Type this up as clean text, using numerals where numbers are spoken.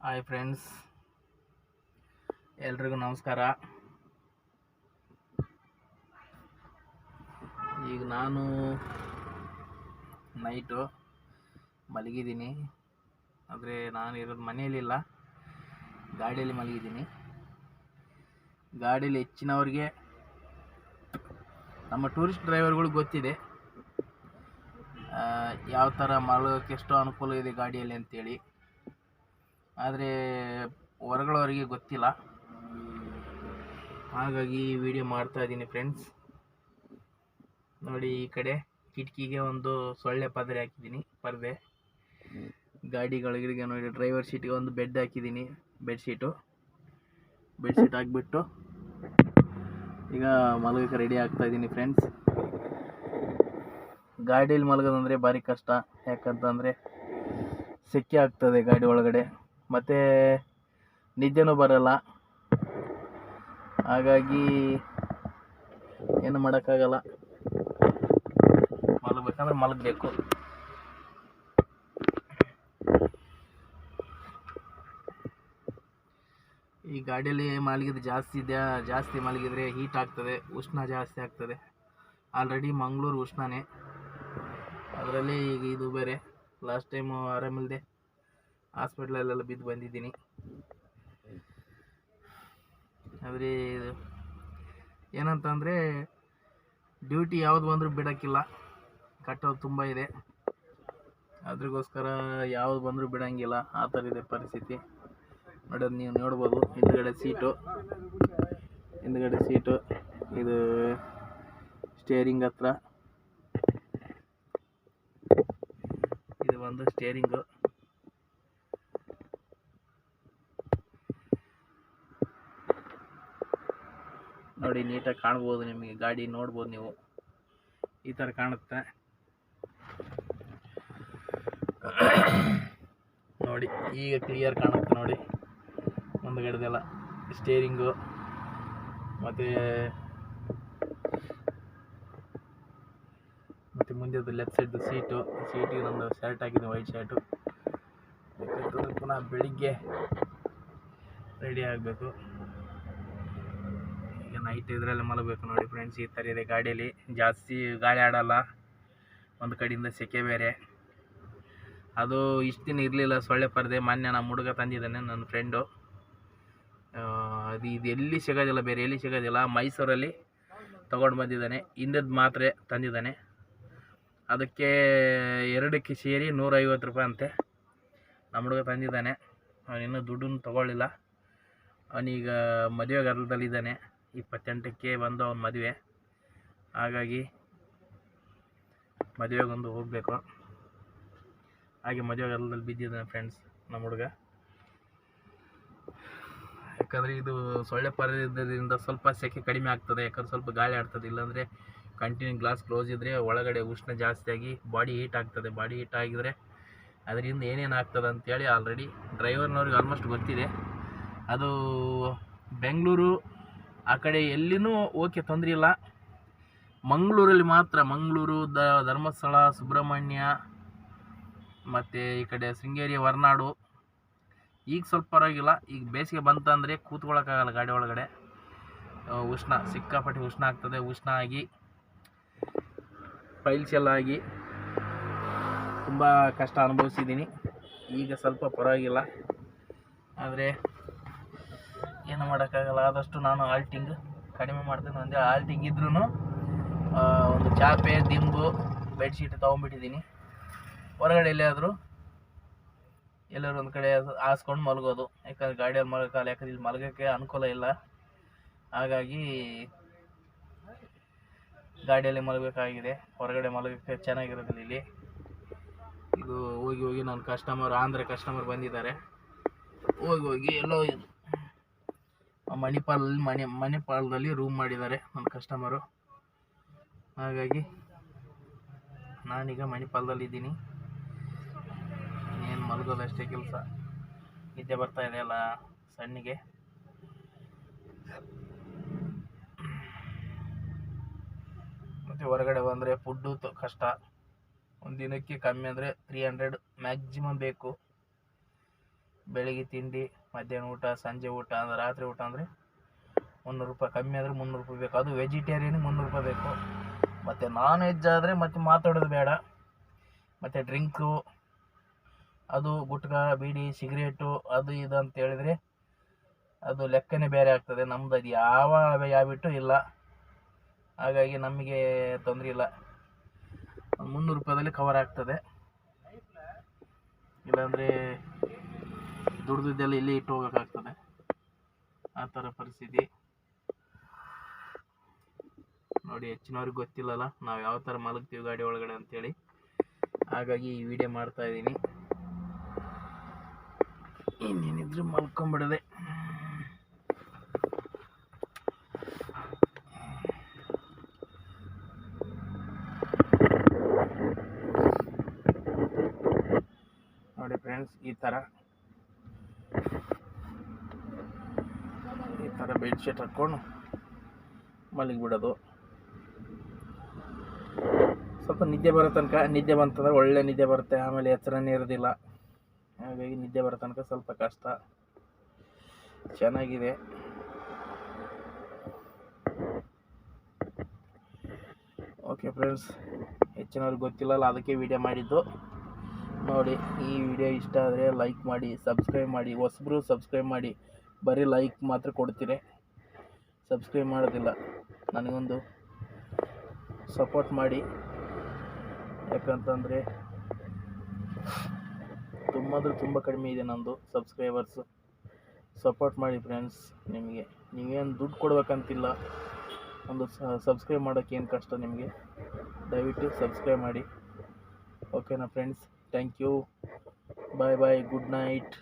Hi friends, ಎಲ್ರಿಗೂ ನಮಸ್ಕಾರ. ಈಗ ನಾನು ನೈಟು ಮಲಗಿದ್ದೀನಿ. ಆದರೆ ನಾನು ಇರೋದು ಮನೆಯಲ್ಲಿಲ್ಲ, ಗಾಡಿಯಲ್ಲಿ ಮಲಗಿದ್ದೀನಿ. ಗಾಡೀಲಿ ಹೆಚ್ಚಿನವ್ರಿಗೆ, ನಮ್ಮ ಟೂರಿಸ್ಟ್ ಡ್ರೈವರ್ಗಳಿಗೆ ಗೊತ್ತಿದೆ ಯಾವ ಥರ ಮಲಗೋಕ್ಕೆ ಎಷ್ಟು ಅನುಕೂಲ ಇದೆ ಗಾಡಿಯಲ್ಲಿ ಅಂತೇಳಿ. ಆದರೆ ಹೊರಗಳವರಿಗೆ ಗೊತ್ತಿಲ್ಲ. ಹಾಗಾಗಿ ಈ ವಿಡಿಯೋ ಮಾಡ್ತಾ ಇದ್ದೀನಿ ಫ್ರೆಂಡ್ಸ್. ನೋಡಿ, ಈ ಕಡೆ ಕಿಟಕಿಗೆ ಒಂದು ಸೊಳ್ಳೆ ಪರ್ದೆ ಹಾಕಿದ್ದೀನಿ. ಗಾಡಿಗಳಿಗೆ ನೋಡಿ, ಡ್ರೈವರ್ ಸೀಟಿಗೆ ಒಂದು ಬೆಡ್ ಹಾಕಿದ್ದೀನಿ. ಬೆಡ್ಶೀಟ್ ಹಾಕಿಬಿಟ್ಟು ಈಗ ಮಲಗೋಕ್ಕೆ ರೆಡಿ ಆಗ್ತಾ ಇದ್ದೀನಿ ಫ್ರೆಂಡ್ಸ್. ಗಾಡಿಯಲ್ಲಿ ಮಲಗೋದಂದರೆ ಭಾರಿ ಕಷ್ಟ. ಯಾಕಂತಂದರೆ ಸೆಕೆ ಆಗ್ತದೆ ಗಾಡಿ ಒಳಗಡೆ, ಮತ್ತು ನಿದ್ದೆನೂ ಬರಲ್ಲ. ಹಾಗಾಗಿ ಏನು ಮಾಡೋಕ್ಕಾಗಲ್ಲ, ಮಲಗಬೇಕಂದ್ರೆ ಮಲಗಬೇಕು. ಈ ಗಾಡಿಯಲ್ಲಿ ಜಾಸ್ತಿ ಮಲಗಿದರೆ ಹೀಟ್ ಆಗ್ತದೆ, ಉಷ್ಣ ಜಾಸ್ತಿ ಆಗ್ತದೆ. ಆಲ್ರೆಡಿ ಮಂಗಳೂರು ಉಷ್ಣನೇ, ಅದರಲ್ಲಿ ಈಗ ಇದು ಬೇರೆ. ಲಾಸ್ಟ್ ಟೈಮು ಆರಾಮಿಲ್ಲದೆ ಹಾಸ್ಪಿಟ್ಲಲ್ಲೆಲ್ಲ ಬಿದ್ದು ಬಂದಿದ್ದೀನಿ. ಆದರೆ ಏನಂತಂದರೆ ಡ್ಯೂಟಿ ಯಾವುದು ಬಂದರೂ ಬಿಡೋಕ್ಕಿಲ್ಲ, ಕಟ್ಟೋದು ತುಂಬ ಇದೆ. ಅದ್ರಿಗೋಸ್ಕರ ಯಾವುದು ಬಂದರೂ ಬಿಡೋಂಗಿಲ್ಲ, ಆ ಥರ ಇದೆ ಪರಿಸ್ಥಿತಿ. ನೋಡೋದು ನೀವು ನೋಡ್ಬೋದು, ಹಿಂದ್ಗಡೆ ಸೀಟು ಇದು ಸ್ಟೇರಿಂಗ್ ಹತ್ರ, ಇದು ಒಂದು ಸ್ಟೇರಿಂಗು. ನೋಡಿ, ನೀಟಾಗಿ ಕಾಣ್ಬೋದು, ನಿಮಗೆ ಗಾಡಿ ನೋಡ್ಬೋದು ನೀವು. ಈ ಥರ ಕಾಣುತ್ತೆ ನೋಡಿ, ಈಗ ಕ್ಲಿಯರ್ ಕಾಣುತ್ತೆ ನೋಡಿ. ಮುಂದುಗಡೆದೆಲ್ಲ ಸ್ಟೇರಿಂಗು, ಮತ್ತು ಮುಂದೆದು ಲೆಫ್ಟ್ ಸೈಡ್ದು ಸೀಟಿಗೆ ನಂದು ಶರ್ಟ್ ಹಾಕಿದ್ದೀನಿ, ವೈಟ್ ಶರ್ಟು. ಪುನಃ ಬೆಳಿಗ್ಗೆ ರೆಡಿ ಆಗಬೇಕು. ಈಗ ನೈಟ್ ಇದರಲ್ಲಿ ಮಲಗಬೇಕು. ನೋಡಿ ಫ್ರೆಂಡ್ಸ್, ಈ ಥರ ಇದೆ ಗಾಡಿಯಲ್ಲಿ. ಜಾಸ್ತಿ ಗಾಳಿ ಆಡಲ್ಲ, ಒಂದು ಕಡೆಯಿಂದ ಸೆಕೆ ಬೇರೆ. ಅದು ಇಷ್ಟು ದಿನ ಇರಲಿಲ್ಲ ಸೊಳ್ಳೆ ಪರ್ದೆ. ಮೊನ್ನೆ ನಮ್ಮ ಹುಡುಗ ತಂದಿದ್ದಾನೆ, ನನ್ನ ಫ್ರೆಂಡು. ಇದು ಎಲ್ಲಿ ಸಿಗೋದಿಲ್ಲ, ಬೇರೆ ಎಲ್ಲಿ ಸಿಗೋದಿಲ್ಲ. ಮೈಸೂರಲ್ಲಿ ತೊಗೊಂಡು ಬಂದಿದ್ದಾನೆ, ಹಿಂದದ್ದು ಮಾತ್ರೆ ತಂದಿದ್ದಾನೆ. ಅದಕ್ಕೆ ಎರಡಕ್ಕೆ ಸೇರಿ 150 ರೂಪಾಯಿ ಅಂತೆ. ನಮ್ಮ ಹುಡುಗ ತಂದಿದ್ದಾನೆ, ಅವನಿನ್ನೂ ದುಡ್ಡನ್ನು ತೊಗೊಳ್ಳಿಲ್ಲ. ಅವನೀಗ ಮದುವೆ ಗರ್ಭದಲ್ಲಿದ್ದಾನೆ. 28ಕ್ಕೆ ಬಂದು ಅವನ ಮದುವೆ. ಹಾಗಾಗಿ ಮದುವೆಗೊಂದು ಹೋಗಬೇಕು. ಹಾಗೆ ಮದುವೆ ಗರ್ಭದಲ್ಲಿ ಬಿದ್ದಿದ್ದಾನೆ ಫ್ರೆಂಡ್ಸ್ ನಮ್ಮ ಹುಡುಗ. ಯಾಕಂದರೆ ಇದು ಸೊಳ್ಳೆ ಪರ್ದದಿಂದ ಸ್ವಲ್ಪ ಸೆಕೆ ಕಡಿಮೆ ಆಗ್ತದೆ, ಯಾಕಂದ್ರೆ ಸ್ವಲ್ಪ ಗಾಳಿ ಆಡ್ತದೆ. ಇಲ್ಲಾಂದರೆ ಕಂಟಿನ್ಯೂ ಗ್ಲಾಸ್ ಕ್ಲೋಸ್ ಇದ್ದರೆ ಒಳಗಡೆ ಉಷ್ಣ ಜಾಸ್ತಿಯಾಗಿ ಬಾಡಿ ಹೀಟ್ ಆಗ್ತದೆ. ಬಾಡಿ ಹೀಟ್ ಆಗಿದರೆ ಅದರಿಂದ ಏನೇನು ಆಗ್ತದೆ ಅಂತೇಳಿ ಆಲ್ರೆಡಿ ಡ್ರೈವರ್ನವ್ರಿಗೆ ಆಲ್ಮೋಸ್ಟ್ ಗೊತ್ತಿದೆ. ಅದು ಬೆಂಗಳೂರು ಆ ಕಡೆ ಎಲ್ಲಿನೂ ಓಕೆ, ತೊಂದರೆ ಇಲ್ಲ. ಮಂಗಳೂರಲ್ಲಿ ಮಾತ್ರ, ಮಂಗಳೂರು, ಧರ್ಮಸ್ಥಳ, ಸುಬ್ರಹ್ಮಣ್ಯ, ಮತ್ತು ಈ ಕಡೆ ಶೃಂಗೇರಿ, ಹೊರನಾಡು ಈಗ ಸ್ವಲ್ಪ ಪರವಾಗಿಲ್ಲ. ಈಗ ಬೇಸಿಗೆ ಬಂತಂದರೆ ಕೂತ್ಕೊಳ್ಳೋಕ್ಕಾಗಲ್ಲ ಗಾಡಿ ಒಳಗಡೆ. ಉಷ್ಣ, ಸಿಕ್ಕಾಪಟ್ಟೆ ಉಷ್ಣ ಆಗ್ತದೆ. ಉಷ್ಣ ಆಗಿ ಫೈಲ್ಸ್ ಎಲ್ಲ ಆಗಿ ತುಂಬ ಕಷ್ಟ ಅನುಭವಿಸಿದ್ದೀನಿ. ಈಗ ಸ್ವಲ್ಪ ಪರವಾಗಿಲ್ಲ, ಆದರೆ ಏನು ಮಾಡೋಕ್ಕಾಗಲ್ಲ. ಆದಷ್ಟು ನಾನು ಆಲ್ಟಿಂಗ್ ಕಡಿಮೆ ಮಾಡ್ತೀನಿ. ಒಂದೇ ಆಲ್ಟಿಂಗ್ ಇದ್ರೂ ಒಂದು ಚಾಪೆ, ದಿಂಬು, ಬೆಡ್ಶೀಟ್ ತೊಗೊಂಡ್ಬಿಟ್ಟಿದ್ದೀನಿ. ಹೊರಗಡೆ ಎಲ್ಲರೂ ಒಂದು ಕಡೆ ಹಾಸ್ಕೊಂಡು ಮಲಗೋದು. ಯಾಕಂದರೆ ಗಾಡಿಯಲ್ಲಿ ಮಲಗೋಕ್ಕಲ್ಲ, ಯಾಕಂದ್ರೆ ಇಲ್ಲಿ ಮಲಗೋಕ್ಕೆ ಅನುಕೂಲ ಇಲ್ಲ. ಹಾಗಾಗಿ ಗಾಡಿಯಲ್ಲಿ ಮಲಗಬೇಕಾಗಿದೆ. ಹೊರಗಡೆ ಮಲಗೋಕ್ಕೆ ಚೆನ್ನಾಗಿರೋದಿಲ್ಲ ಇಲ್ಲಿ. ಇದು ಹೋಗಿ ನನ್ನ ಆಂಧ್ರ ಕಸ್ಟಮರ್ ಬಂದಿದ್ದಾರೆ. ಹೋಗಿ ಎಲ್ಲೋ ಮಣಿಪಾಲದಲ್ಲಿ ರೂಮ್ ಮಾಡಿದ್ದಾರೆ ನನ್ನ ಕಸ್ಟಮರು. ಹಾಗಾಗಿ ನಾನೀಗ ಮಣಿಪಾಲದಲ್ಲಿದ್ದೀನಿ. ಏನು ಮಲಗೋದಷ್ಟೇ ಕೆಲಸ. ನಿದ್ದೆ ಬರ್ತಾ ಇದೆ ಅಲ್ಲ ಸಣ್ಣಿಗೆ. ಮತ್ತು ಹೊರಗಡೆ ಬಂದರೆ ಫುಡ್ಡು ಕಷ್ಟ. ಒಂದು ದಿನಕ್ಕೆ ಕಮ್ಮಿ ಅಂದರೆ 300 ಮ್ಯಾಕ್ಸಿಮಮ್ ಬೇಕು. ಬೆಳಿಗ್ಗೆ ತಿಂಡಿ, ಮಧ್ಯಾಹ್ನ ಊಟ, ಸಂಜೆ ಊಟ, ರಾತ್ರಿ ಊಟ ಅಂದರೆ 300 ರೂಪಾಯಿ. ಕಮ್ಮಿ ಆದರೆ 300 ರೂಪಾಯಿ ಬೇಕು. ಅದು ವೆಜಿಟೇರಿಯನ್ 300 ರೂಪಾಯಿ ಬೇಕು. ಮತ್ತು ನಾನ್ ವೆಜ್ ಆದರೆ ಮತ್ತೆ ಮಾತಾಡೋದು ಬೇಡ. ಮತ್ತು ಡ್ರಿಂಕು, ಅದು ಗುಟ್ಕಾ, ಬೀಡಿ, ಸಿಗರೇಟು, ಅದು ಇದು ಅಂತ ಹೇಳಿದರೆ ಅದು ಲೆಕ್ಕನೇ ಬೇರೆ ಆಗ್ತದೆ. ನಮ್ದು ಅದು ಯಾವ ಹ್ಯಾಬಿಟ್ಟು ಇಲ್ಲ, ಹಾಗಾಗಿ ನಮಗೆ ತೊಂದರೆ ಇಲ್ಲ. 300 ರೂಪಾಯಿದಲ್ಲಿ ಕವರ್ ಆಗ್ತದೆ. ಇಲ್ಲಾಂದರೆ ದುಡ್ದಿದ್ದೆಲ್ಲ ಇಲ್ಲೇ ಇಟ್ಟು ಹೋಗೋಕ್ಕಾಗ್ತದೆ. ಆ ಥರ ಪರಿಸ್ಥಿತಿ ನೋಡಿ. ಹೆಚ್ಚಿನವ್ರಿಗೆ ಗೊತ್ತಿಲ್ಲಲ್ಲ ನಾವು ಯಾವ ಥರ ಮಲಗ್ತೀವಿ ಗಾಡಿ ಒಳಗಡೆ ಅಂತೇಳಿ, ಹಾಗಾಗಿ ಈ ವಿಡಿಯೋ ಮಾಡ್ತಾಯಿದ್ದೀನಿ. ಇನ್ನೇನಿದ್ರು ಮಲ್ಕೊಂಬಿಡದೆ. ನೋಡಿ ಫ್ರೆಂಡ್ಸ್, ಈ ಥರ ಬೆಡ್ಶೀಟ್ ಹಾಕ್ಕೊಂಡು ಮಲಗಿಬಿಡೋದು. ಸ್ವಲ್ಪ ನಿದ್ದೆ ಬರೋ ತನಕ, ನಿದ್ದೆ ಬಂತಂದ್ರೆ ಒಳ್ಳೆ ನಿದ್ದೆ ಬರುತ್ತೆ, ಆಮೇಲೆ ಎಚ್ಚರನೇ ಇರೋದಿಲ್ಲ. ಹಾಗಾಗಿ ನಿದ್ದೆ ಬರೋ ತನಕ ಸ್ವಲ್ಪ ಕಷ್ಟ. ಚೆನ್ನಾಗಿದೆ. ಓಕೆ ಫ್ರೆಂಡ್ಸ್, ಹೆಚ್ಚಿನವ್ರಿಗೆ ಗೊತ್ತಿಲ್ಲಲ್ಲ, ಅದಕ್ಕೆ ವಿಡಿಯೋ ಮಾಡಿದ್ದು. ನೋಡಿ, ಈ ವಿಡಿಯೋ ಇಷ್ಟ ಆದರೆ ಲೈಕ್ ಮಾಡಿ, ಸಬ್ಸ್ಕ್ರೈಬ್ ಮಾಡಿ. ಹೊಸಬ್ರು ಸಬ್ಸ್ಕ್ರೈಬ್ ಮಾಡಿ, ಬರೀ ಲೈಕ್ ಮಾತ್ರ ಕೊಡ್ತೀರಿ, ಸಬ್ಸ್ಕ್ರೈಬ್ ಮಾಡೋದಿಲ್ಲ. ನನಗೊಂದು ಸಪೋರ್ಟ್ ಮಾಡಿ, ಯಾಕಂತಂದರೆ ತುಂಬ ಕಡಿಮೆ ಇದೆ ನಂದು ಸಬ್ಸ್ಕ್ರೈಬರ್ಸು. ಸಪೋರ್ಟ್ ಮಾಡಿ ಫ್ರೆಂಡ್ಸ್. ನಿಮಗೆ ನೀವೇನು ದುಡ್ಡು ಕೊಡ್ಬೇಕಂತಿಲ್ಲ, ಒಂದು ಸಬ್ಸ್ಕ್ರೈಬ್ ಮಾಡೋಕ್ಕೆ ಏನು ಕಷ್ಟ ನಿಮಗೆ. ದಯವಿಟ್ಟು ಸಬ್ಸ್ಕ್ರೈಬ್ ಮಾಡಿ. ಓಕೆನಾ friends? Thank you. Bye bye. Good night.